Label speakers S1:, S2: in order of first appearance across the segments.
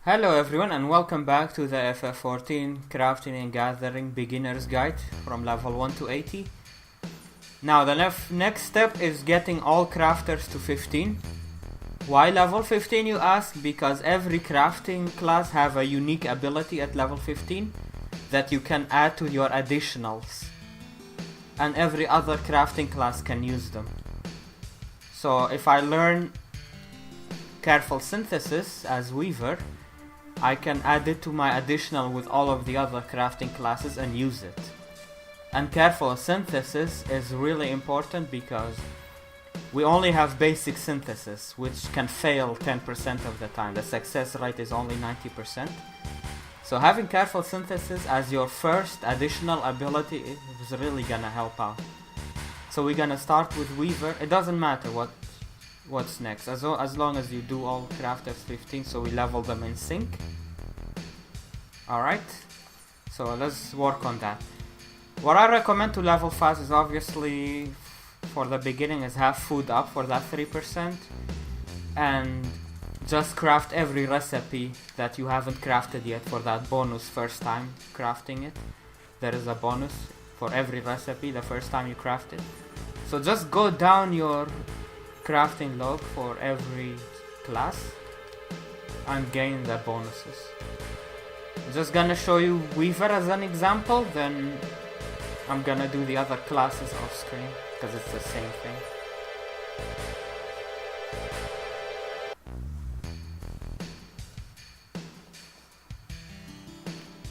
S1: Hello everyone and welcome back to the FF14 Crafting and Gathering Beginner's Guide from level 1 to 80. Now the next step is getting all crafters to 15. Why level 15 you ask? Because every crafting class have a unique ability at level 15 that you can add to your additionals. And every other crafting class can use them. So if I learn Careful Synthesis as Weaver, I can add it to my additional with all of the other crafting classes and use it. And Careful Synthesis is really important because we only have basic synthesis, which can fail 10% of the time. The success rate is only 90%. So having Careful Synthesis as your first additional ability is really gonna help out. So we're gonna start with Weaver. It doesn't matter what's next, as long as you do all crafters 15, so we level them in sync. Alright, so let's work on that. What I recommend to level fast is obviously for the beginning is have food up for that 3% and just craft every recipe that you haven't crafted yet for that bonus first time crafting it. There is a bonus for every recipe the first time you craft it. So just go down your crafting log for every class and gain the bonuses. I'm just gonna show you Weaver as an example, then I'm gonna do the other classes off screen because it's the same thing.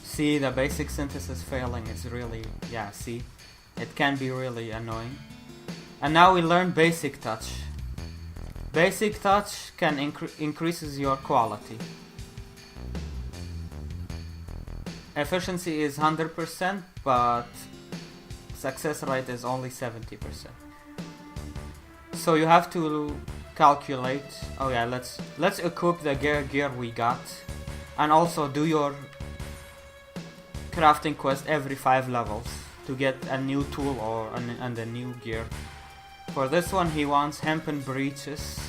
S1: See, the basic synthesis failing is really, see, it can be really annoying. And now we learn Basic Touch. Basic Touch can increases your quality. Efficiency is 100%, but success rate is only 70%. So you have to calculate. Oh yeah, let's equip the gear we got, and also do your crafting quest every 5 levels to get a new tool and a new gear. For this one, he wants hempen breeches.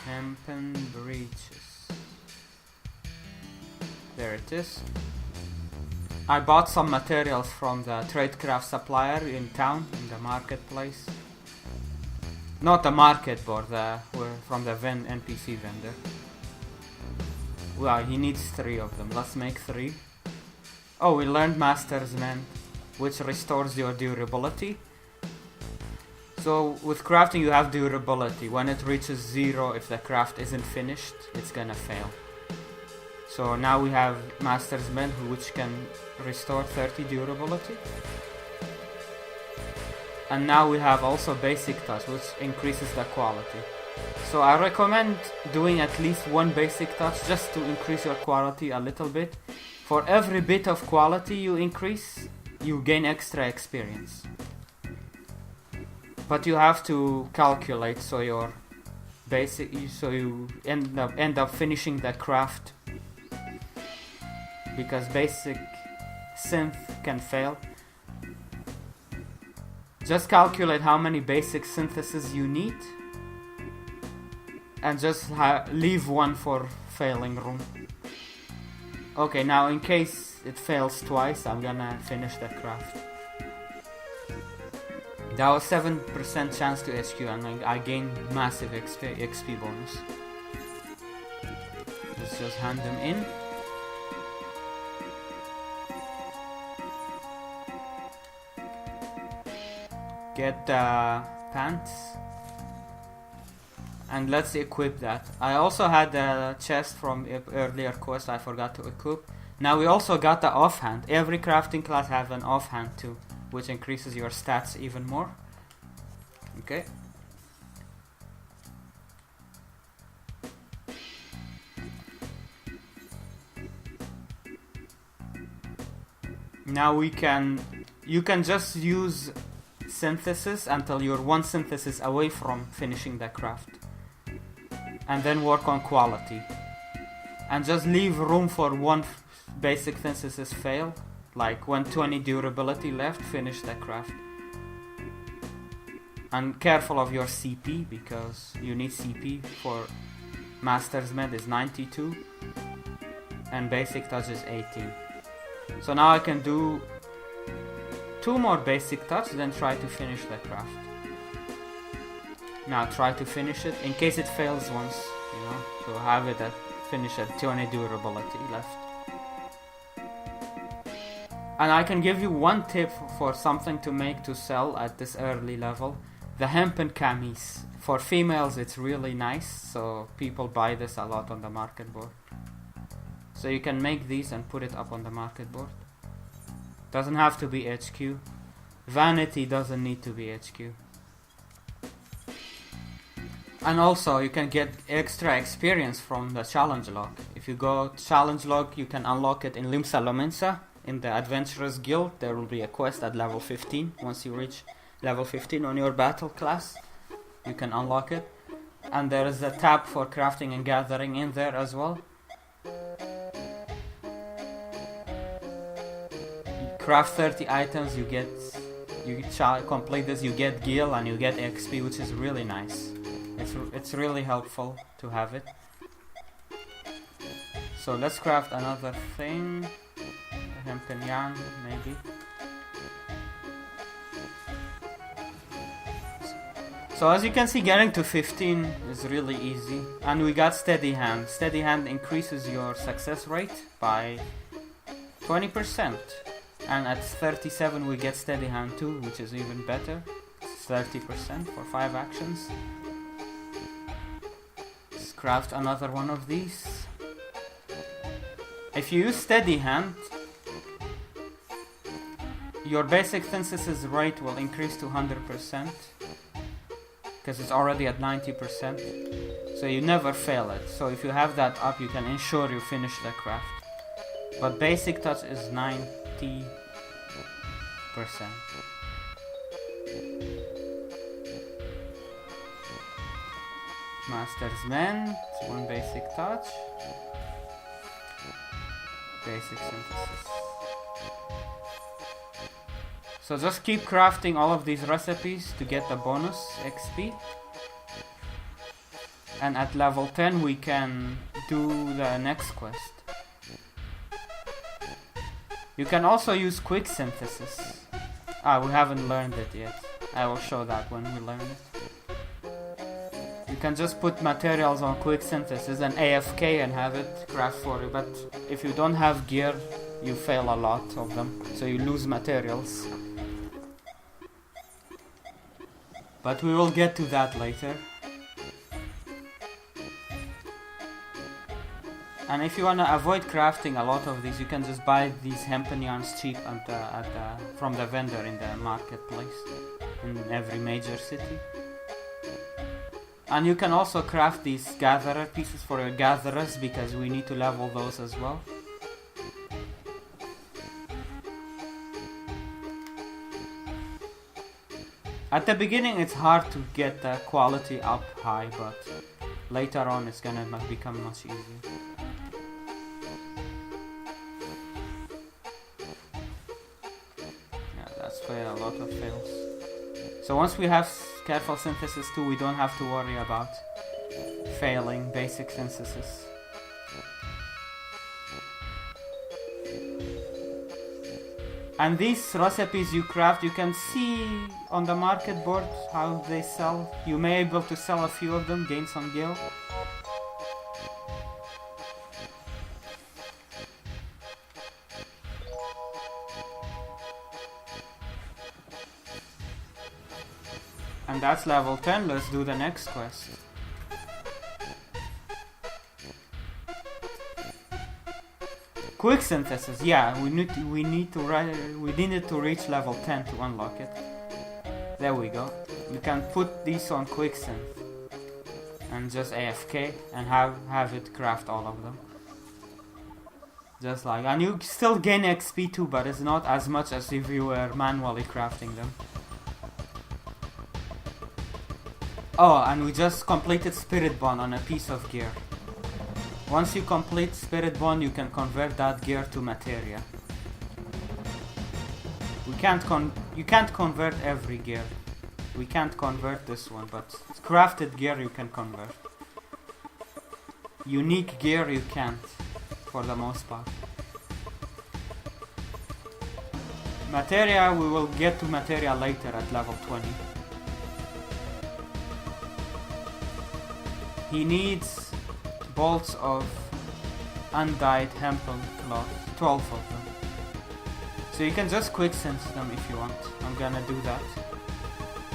S1: Hempen breeches. There it is. I bought some materials from the tradecraft supplier in town, in the marketplace. Not the market, but from the NPC vendor. Well, he needs 3 of them. Let's make 3. Oh, we learned Master's Mend, which restores your durability. So with crafting you have durability. When it reaches 0, if the craft isn't finished, it's gonna fail. So now we have Master's Mend, which can restore 30 durability. And now we have also Basic Touch, which increases the quality. So I recommend doing at least 1 Basic Touch just to increase your quality a little bit. For every bit of quality you increase, you gain extra experience. But you have to calculate so you end up finishing the craft, because basic synth can fail. Just calculate how many basic synthesis you need and just leave 1 for failing room. Okay, now in case it fails twice, I'm gonna finish the craft. That was 7% chance to HQ and I gained massive XP bonus. Let's just hand them in. Get the pants. And let's equip that. I also had a chest from earlier quest I forgot to equip. Now we also got the offhand. Every crafting class has an offhand too, which increases your stats even more. Okay. Now you can just use synthesis until you're 1 synthesis away from finishing the craft. And then work on quality. And just leave room for 1 basic synthesis fail. Like when 20 durability left, finish the craft. And careful of your CP, because you need CP for Master's Med is 92 and Basic Touch is 18. So now I can do 2 more Basic Touch, then try to finish the craft. Now try to finish it, in case it fails once, you know, to have it finish at 20 durability left. And I can give you one tip for something to make to sell at this early level. The hempen camis. For females it's really nice, so people buy this a lot on the market board. So you can make these and put it up on the market board. Doesn't have to be HQ. Vanity doesn't need to be HQ. And also you can get extra experience from the challenge log. If you go challenge log, you can unlock it in Limsa Lomensa. In the Adventurers Guild, there will be a quest at level 15. Once you reach level 15 on your battle class, you can unlock it. And there is a tab for crafting and gathering in there as well. You craft 30 items, you complete this, you get gil and you get XP, which is really nice. It's really helpful to have it. So let's craft another thing. Hempen yarn, maybe. So as you can see, getting to 15 is really easy. And we got Steady Hand. Steady Hand increases your success rate by 20%. And at 37 we get Steady Hand 2, which is even better. It's 30% for 5 actions. Let's craft another one of these. If you use Steady Hand, your basic synthesis rate will increase to 100%, because it's already at 90%, so you never fail it. So if you have that up, you can ensure you finish the craft. But basic touch is 90%. Master's Men, it's 1 basic touch. Basic synthesis. So just keep crafting all of these recipes to get the bonus XP. And at level 10 we can do the next quest. You can also use quick synthesis. We haven't learned it yet. I will show that when we learn it. You can just put materials on quick synthesis and AFK and have it craft for you. But if you don't have gear, you fail a lot of them. So you lose materials. But we will get to that later. And if you want to avoid crafting a lot of these, you can just buy these hempen yarns cheap from the vendor in the marketplace in every major city. And you can also craft these gatherer pieces for your gatherers, because we need to level those as well. At the beginning it's hard to get the quality up high, but later on it's gonna become much easier. Yeah, that's where a lot of fails. So once we have careful synthesis 2, we don't have to worry about failing basic synthesis. And these recipes you craft, you can see on the market board how they sell. You may be able to sell a few of them, gain some gil. And that's level 10, let's do the next quest. Quick synthesis, yeah, we needed to reach level 10 to unlock it. There we go. You can put these on quick synth and just AFK and have it craft all of them. Just like, and you still gain XP too, but it's not as much as if you were manually crafting them. Oh, and we just completed Spirit Bond on a piece of gear. Once you complete Spirit Bond, you can convert that gear to materia. You can't convert every gear. We can't convert this one, but crafted gear you can convert. Unique gear you can't, for the most part. Materia, we will get to materia later at level 20. He needs bolts of undyed hempen cloth, 12 of them. So you can just quick sense them if you want. I'm gonna do that.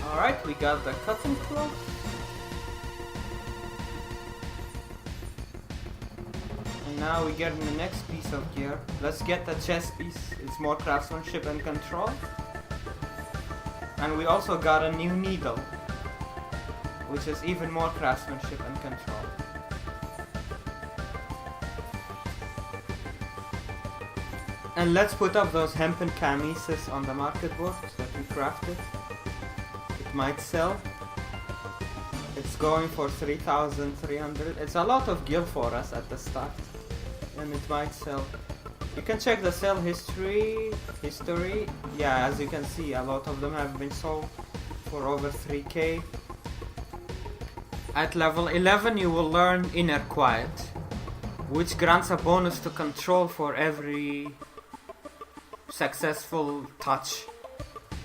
S1: Alright, we got the cotton cloth. And now we get the next piece of gear. Let's get the chest piece. It's more craftsmanship and control. And we also got a new needle, which is even more craftsmanship and control. And let's put up those hempen camises on the market board that we crafted. It might sell. It's going for 3,300. It's a lot of gil for us at the start. And it might sell. You can check the sale history. Yeah, as you can see, a lot of them have been sold for over 3k. At level 11 you will learn Inner Quiet, which grants a bonus to control for every successful touch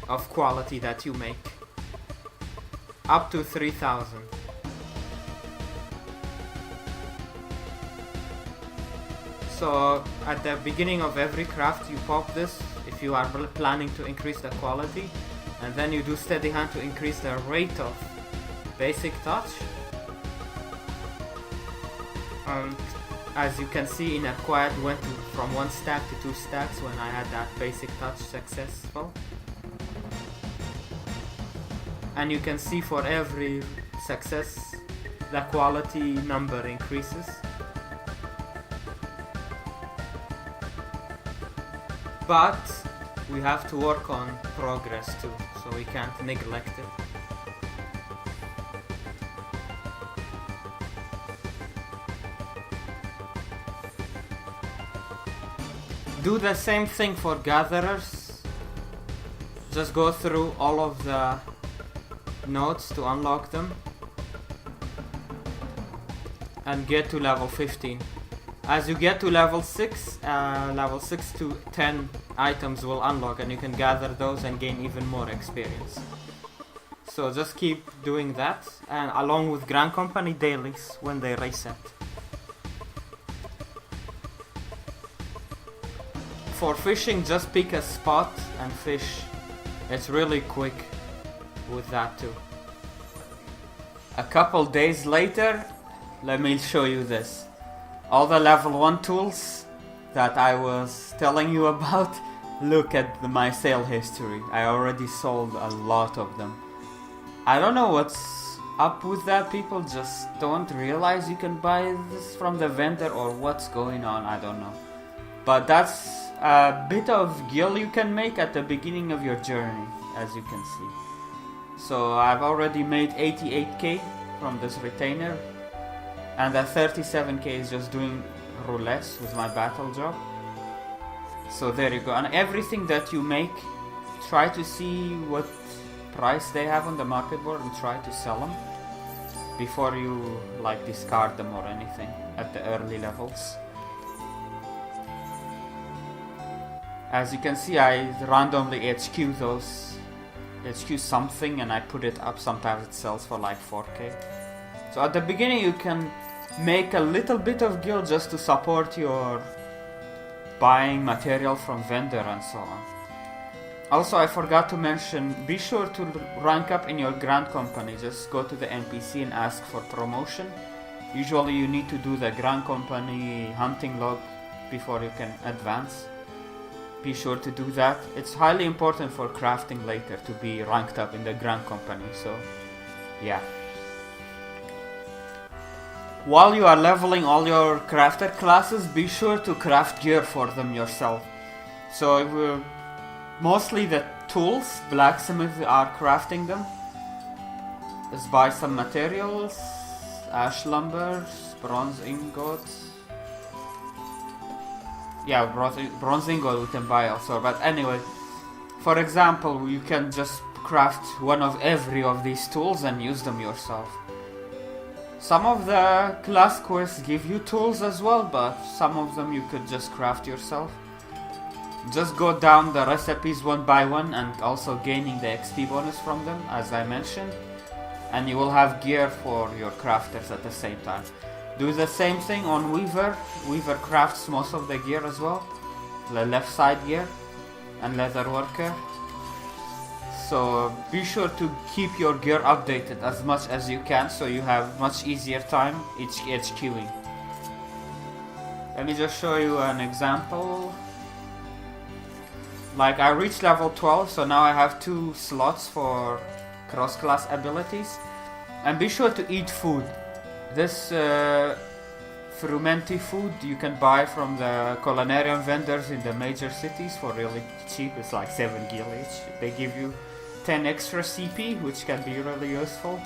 S1: of quality that you make. Up to 3,000. So at the beginning of every craft you pop this if you are planning to increase the quality, and then you do steady hand to increase the rate of basic touch. And as you can see, Inner Quiet went from 1 stack to 2 stacks when I had that basic touch successful. And you can see for every success the quality number increases. But we have to work on progress too, so we can't neglect it. Do the same thing for gatherers. Just go through all of the nodes to unlock them and get to level 15. As you get to level 6 to 10 items will unlock, and you can gather those and gain even more experience. So just keep doing that, and along with Grand Company dailies when they reset. For fishing, just pick a spot and fish. It's really quick with that too. A couple days later, let me show you this. All the level 1 tools that I was telling you about, look at my sale history. I already sold a lot of them. I don't know what's up with that. People just don't realize you can buy this from the vendor, or what's going on, I don't know. But that's a bit of gil you can make at the beginning of your journey, as you can see. So I've already made 88k from this retainer, and the 37k is just doing roulettes with my battle job. So there you go. And everything that you make, try to see what price they have on the market board and try to sell them before you like discard them or anything at the early levels. As you can see, I randomly HQ those, HQ something, and I put it up. Sometimes it sells for like 4k. So at the beginning you can make a little bit of gil just to support your buying material from vendor and so on. Also, I forgot to mention, be sure to rank up in your Grand Company. Just go to the NPC and ask for promotion. Usually you need to do the Grand Company hunting log before you can advance. Be sure to do that. It's highly important for crafting later to be ranked up in the Grand Company, so yeah. While you are leveling all your crafter classes, be sure to craft gear for them yourself. So mostly the tools, blacksmiths are crafting them. Just buy some materials, ash lumber, bronze ingots. Yeah, bronze ingot we can buy also, but anyway, for example, you can just craft one of every of these tools and use them yourself. Some of the class quests give you tools as well, but some of them you could just craft yourself. Just go down the recipes one by one and also gaining the XP bonus from them, as I mentioned. And you will have gear for your crafters at the same time. Do the same thing on Weaver. Weaver crafts most of the gear as well. The left side gear and leather worker. So be sure to keep your gear updated as much as you can so you have much easier time HQing. Let me just show you an example. Like I reached level 12, so now I have 2 slots for cross-class abilities. And be sure to eat food. This Frumenti food you can buy from the culinarian vendors in the major cities for really cheap. It's like 7 gil each. They give you 10 extra CP, which can be really useful.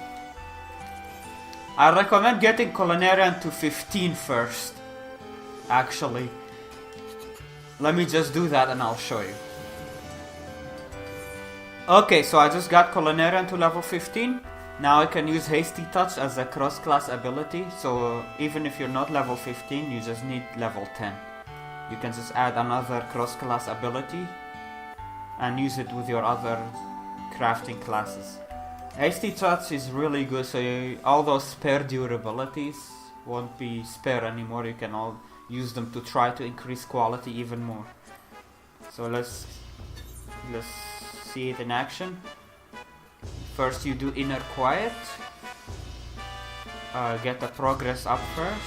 S1: I recommend getting culinarian to 15 first. Actually, let me just do that and I'll show you. Okay, so I just got culinarian to level 15. Now I can use Hasty Touch as a cross-class ability, so even if you're not level 15, you just need level 10. You can just add another cross-class ability and use it with your other crafting classes. Hasty Touch is really good, so all those spare durabilities won't be spare anymore. You can all use them to try to increase quality even more. So let's see it in action. First you do Inner Quiet. Get the progress up first.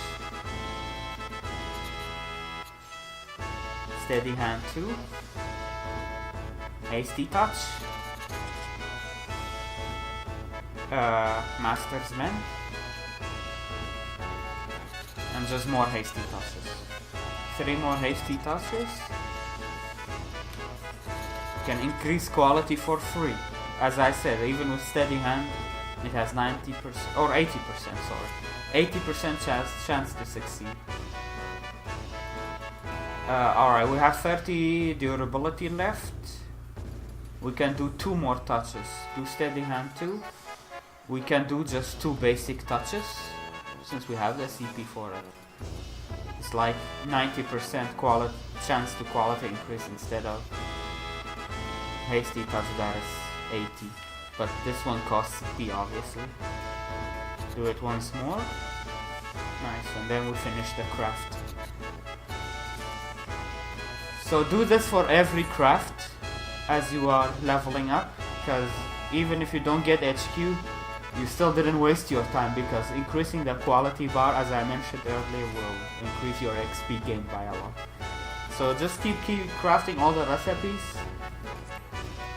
S1: Steady Hand 2. Hasty Touch. Master's Men. And just more Hasty Touches. 3 more Hasty Touches. Can increase quality for free. As I said, even with Steady Hand, it has 90% or 80%, sorry, 80% chance to succeed. Alright, we have 30 durability left. We can do 2 more touches. Do Steady Hand 2. We can do just 2 basic touches, since we have the CP for it. It's like 90% chance to quality increase instead of Hasty Touch that is 80, but this one costs CP obviously. Do it once more. Nice, and then we finish the craft. So do this for every craft as you are leveling up, because even if you don't get HQ, you still didn't waste your time, because increasing the quality bar, as I mentioned earlier, will increase your XP gain by a lot. So just keep crafting all the recipes.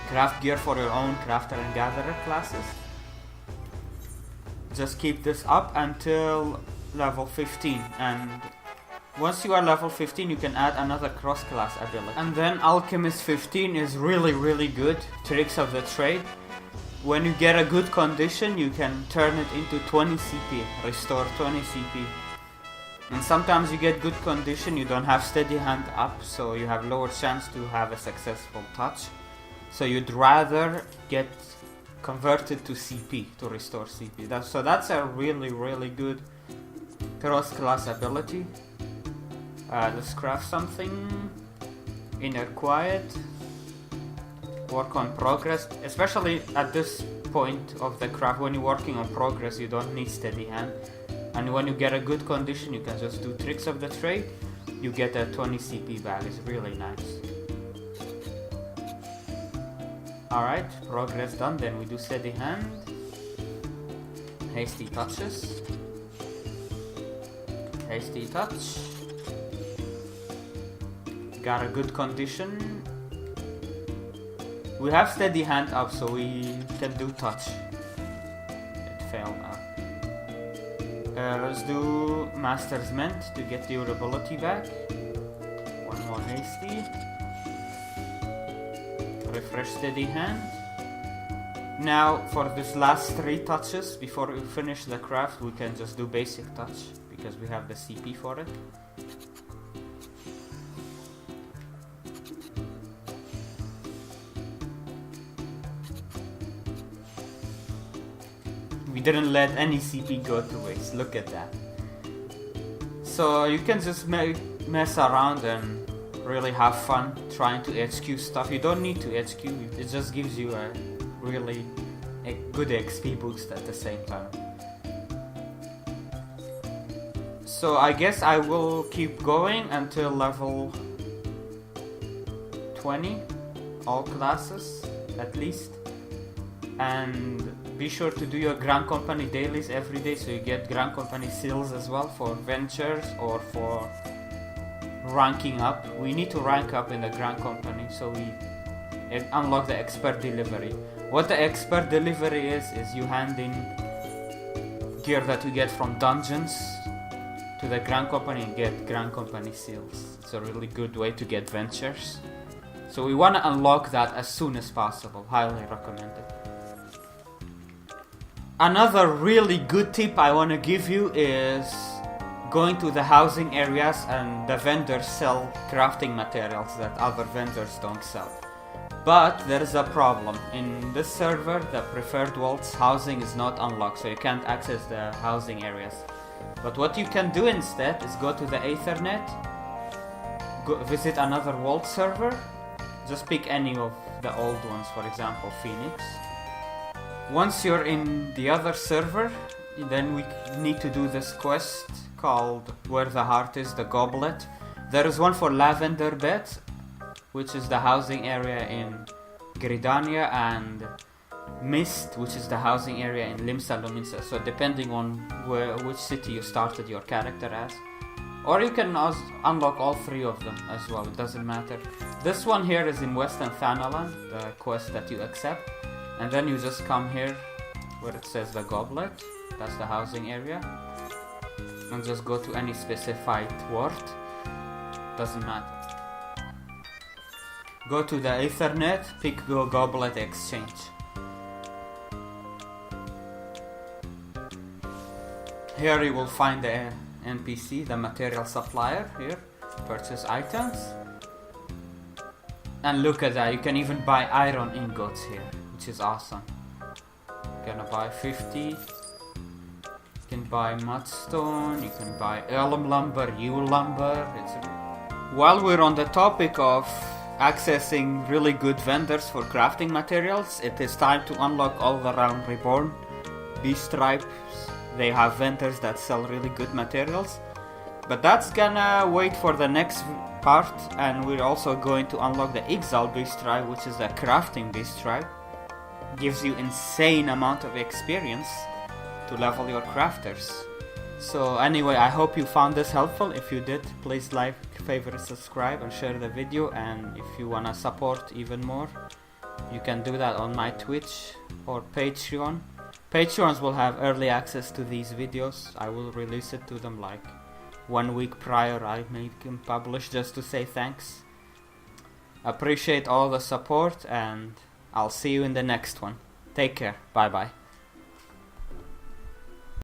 S1: Craft gear for your own crafter and gatherer classes. Just keep this up until level 15, and once you are level 15 you can add another cross-class ability. And then Alchemist 15 is really good. Tricks of the Trade. When you get a good condition you can turn it into 20 CP, restore 20 CP. And sometimes you get good condition, you don't have Steady Hand up, so you have lower chance to have a successful touch. So you'd rather get converted to CP, to restore CP. So that's a really good cross-class ability. Let's craft something. Inner Quiet. Work on progress. Especially at this point of the craft, when you're working on progress, you don't need Steady Hand. And when you get a good condition, you can just do Tricks of the Trade. You get a 20 CP back. It's really nice. Alright, progress done. Then we do Steady Hand. Hasty Touches. Hasty Touch. Got a good condition. We have Steady Hand up, so we can do Touch. It failed now. Let's do Master's Ment to get the durability back. One more Hasty. Refresh Steady Hand. Now for this last 3 touches before we finish the craft, we can just do Basic Touch because we have the CP for it. We didn't let any CP go to waste. Look at that. So you can just mess around and really have fun trying to HQ stuff. You don't need to HQ, it just gives you a really good XP boost at the same time. So I guess I will keep going until level 20, all classes at least. And be sure to do your Grand Company dailies every day so you get Grand Company seals as well for ventures or for ranking up. We need to rank up in the Grand Company so we unlock the expert delivery. What the expert delivery is you hand in gear that you get from dungeons to the Grand Company and get Grand Company seals. It's a really good way to get ventures. So we want to unlock that as soon as possible. Highly recommended. Another really good tip I want to give you is going to the housing areas and the vendors sell crafting materials that other vendors don't sell. But there is a problem. In this server, the preferred world's housing is not unlocked, so you can't access the housing areas. But what you can do instead is go to the Ethernet, visit another world server, just pick any of the old ones, for example Phoenix. Once you're in the other server, then we need to do this quest called Where the Heart Is, the Goblet. There is one for Lavender Bed, which is the housing area in Gridania, and Mist, which is the housing area in Limsa Luminsa. So depending on which city you started your character as. Or you can unlock all three of them as well, it doesn't matter. This one here is in Western Thanalan, the quest that you accept. And then you just come here where it says the Goblet, that's the housing area. And just go to any specified word, doesn't matter. Go to the Ethernet, pick the Goblet Exchange. Here you will find the NPC, the material supplier here, purchase items. And look at that, you can even buy iron ingots here, which is awesome. You're gonna buy 50. You can buy mudstone, you can buy elm lumber, yew lumber. While we're on the topic of accessing really good vendors for crafting materials, it is time to unlock All Around Reborn. Beast Tribes, they have vendors that sell really good materials. But that's gonna wait for the next part, and we're also going to unlock the Exile Beast Tribe, which is the crafting Beast Tribe. Gives you insane amount of experience to level your crafters. So anyway, I hope you found this helpful. If you did, please like, favorite, subscribe and share the video. And if you wanna support even more, you can do that on my Twitch or Patreon. Patreons will have early access to these videos. I will release it to them like 1 week prior. I make them publish just to say thanks. Appreciate all the support, and I'll see you in the next one. Take care. Bye bye.